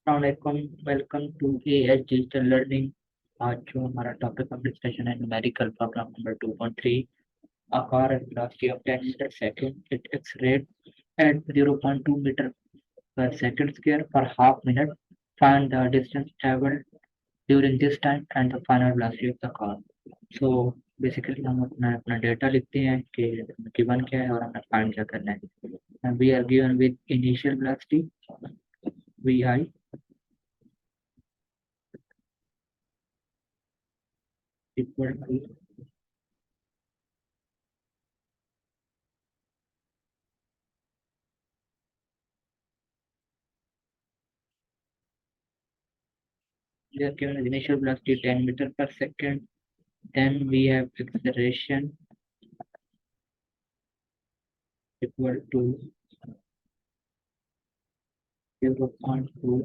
अस्सलामुअलैकुम, welcome to AH digital learning. आज जो हमारा टॉपिक ऑफ डिस्कशन है numerical problem number 2.3। A car at velocity of 10 meter second it accelerates at 0.2 meter per second square per half minute. Find the distance traveled during this time and the final velocity of the car. So basically हम अपना अपना data लिखते हैं कि given क्या है और हमें फाइंड क्या करना है। We are given with initial velocity V I equal to we are given initial velocity 10 meter per second. Then we have acceleration equal to 0.2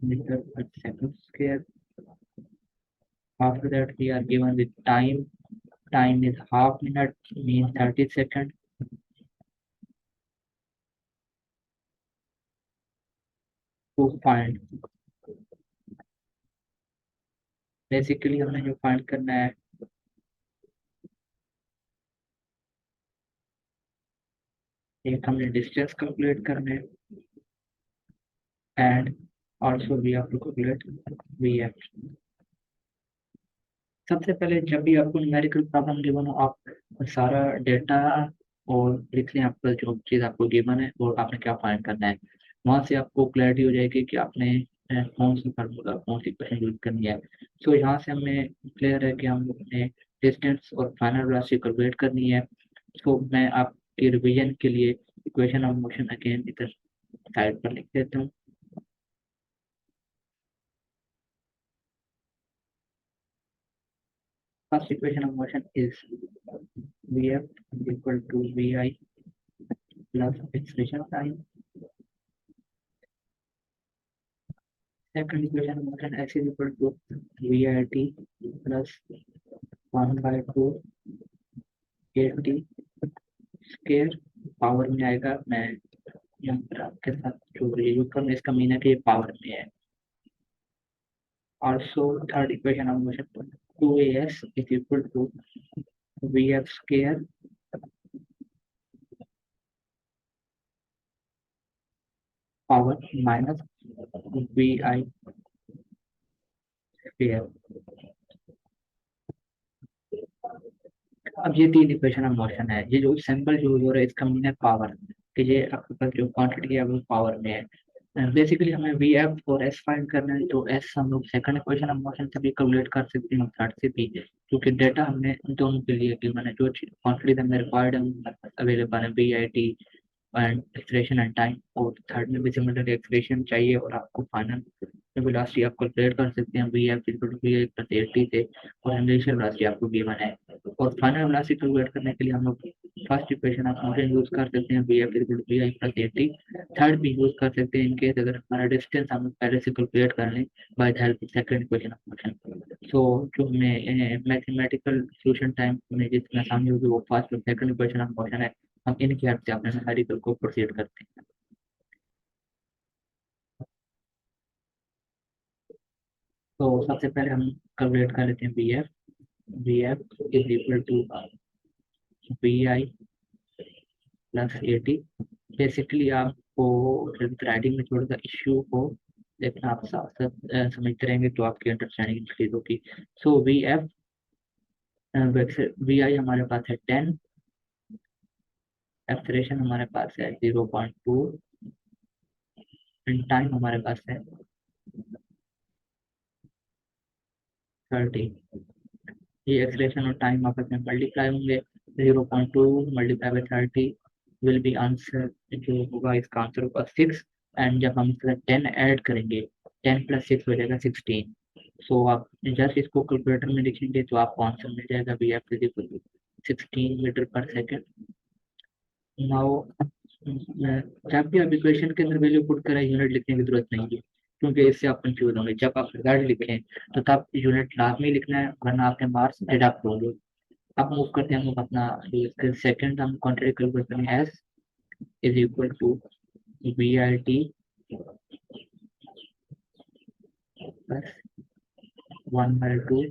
meter per second square. After that, we are given with time. Time is half minute, means 30 seconds. To find, basically हमने जो find करना है, एक हमने distance calculate करना है, and also we have to calculate VF. सबसे पहले जब भी आपको न्यूमेरिकल प्रॉब्लम गिवन हो, आप सारा डेटा और लिख लें, आपका जो चीज़ आपको गिवन है और आपने क्या फाइंड करना है। वहाँ से आपको क्लैरिटी हो जाएगी कि आपने कौन सी फार्मूला कौन सी इक्वेशन यूज करनी है। सो यहाँ से हमें क्लियर है कि हम अपने डिस्टेंस और फाइनल वेलोसिटी कैलकुलेट करनी है। सो मैं आपके रिवीजन के लिए इक्वेशन ऑफ मोशन अगेन इधर साइड पर लिख देता हूँ। First equation of motion is Vf equal to Vi plus acceleration time. Second equation of motion x is equal to Vit plus 1 by 2 at square power में आएगा। मैं यहाँ पर आपके साथ जो यूज करूँ इसका मीन है कि ये पावर में है। Also third equation of motion 2as is equal to Vf square power minus Vi square. अब ये तीन इक्वेशन ऑफ मोशन है। ये जो सिंबल यूज हो रहा है इसका मीन है पावर, कि ये आपके पास जो क्वांटिटी है वो पावर में है। बेसिकली हमें वी एफ और एस फाइंड करना है, तो एस हम लोग सेकंड इक्वेशन ऑफ मोशन से भी कैलकुलेट कर सकते हैं, थर्ड से भी, क्योंकि डेटा हमने दोनों के लिए कि मैंने जो क्वांटिटी हमें रिक्वायर्ड है अवेलेबल है V I T and expression and time, और थर्ड में भी सिमिलर एक्सप्रेशन चाहिए और आपको फाइनल वेलोसिटी आप कैलकुलेट कर सकते हैं V F equal to V I plus A T से, और इनिशियल वेलोसिटी आपको गिवन है। और फाइनल वेलोसिटी कैलकुलेट करने के लिए हम लोग first equation of motion use कर सकते हैं V F equal to V I plus A T. Third भी यूज कर सकते हैं इनकेस अगर हमारा डिस्टेंस हम पहले से कैलकुलेट कर लें by the help second equation of motion. So जो हमें मैथमेटिकल सॉल्यूशन टाइम में जितना आसानी होगी वो फर्स्ट और सेकंड इक्वेशन ऑफ मोशन है, हम इनकी हेल्प से अपने न्यूमेरिकल को प्रोसीड करते हैं। तो सबसे पहले हम कैलकुलेट कर लेते हैं V F is equal to V I plus A T. Basically आपको राइटिंग में थोड़ा सा इश्यू हो, लेकिन आप साथ साथ समझते रहेंगे तो आपकी अंडरस्टैंडिंग इंक्रीज होगी। सो वी एफ वी आई हमारे पास है 10, एक्सलेशन हमारे पास है 0.2 एंड टाइम हमारे पास है 30। ये एक्सलेशन और टाइम आपस में मल्टीप्लाई होंगे, 0.2 multiply by 30 will be answer, जो होगा इसका आंसर होगा 6। एंड जब हम इसका 10 ऐड करेंगे, 10 प्लस 6 हो जाएगा 16। सो आप जस्ट इसको कैलकुलेटर में लिखेंगे तो आपको आंसर मिल जाएगा V F is equal to 16 metre per second. Now जब भी आप इक्वेशन के अंदर वैल्यू पुट करें यूनिट लिखने की जरूरत नहीं है, क्योंकि इससे आप कंफ्यूज होंगे। जब आप रिजल्ट लिखें तो तब यूनिट लाजमी लिखना है, वरना आपके मार्क्स डिडक्ट होंगे। अब मूव करते हैं हम लोग अपना सेकंड हम क्वांटिटी कैलकुलेट करेंगे, S is equal to V I T plus 1/2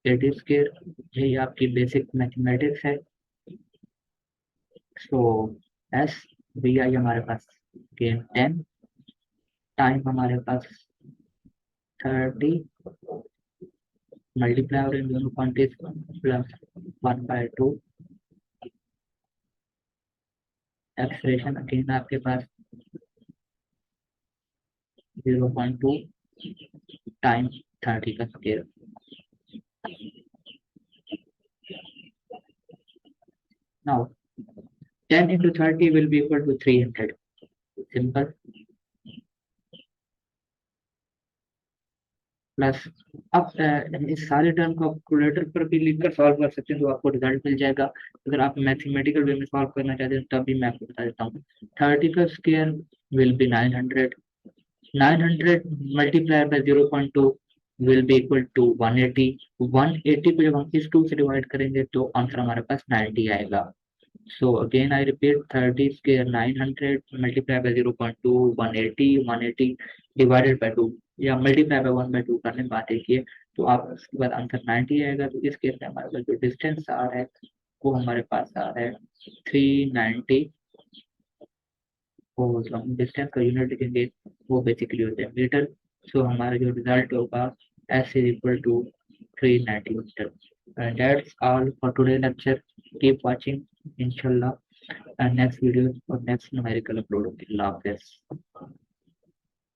A T square, यही आपकी बेसिक मैथमेटिक्स है। सो एस वी आई हमारे पास गेन 10, टाइम हमारे पास 30, मल्टीप्लाई और इन दोनों क्वांटिटीज प्लस 1/2 एक्सप्रेशन अगेन आपके पास 0.2 टाइम 30 का square. Now 10 into 30 will be equal to 300. Simple. Plus अब इस सारे टर्म को आप कैलकुलेटर पर भी लिखकर सॉल्व कर सकते हैं तो आपको रिजल्ट मिल जाएगा। अगर आप मैथमेटिकल वे में सॉल्व करना चाहते हैं तब भी मैं आपको बता देता हूँ। 30 का square will be 900, 900 multiply by 0.2 will be equal to 180, 180 को जब हम इस 2 से डिवाइड करेंगे तो आंसर हमारे पास 90 आएगा। So again I repeat, 30 square 900 multiplied by 0.2 180, 180 divided by 2 या मल्टीप्लाई बाय 1/2 करने बात एक ही है। तो आप उसके बाद आंसर 90 आएगा। तो इस केस में हमारे पास जो डिस्टेंस आ रहा है वो हमारे पास आ रहा है 390, और जो हम डिस्टेंस का यूनिट लिखेंगे वो बेसिकली होता है मीटर। सो हमारा जो रिजल्ट होगा S is equal to 390 metre. And that's all for today's lecture. Keep watching, inshallah, and next video or next numerical upload. Allah Hafiz.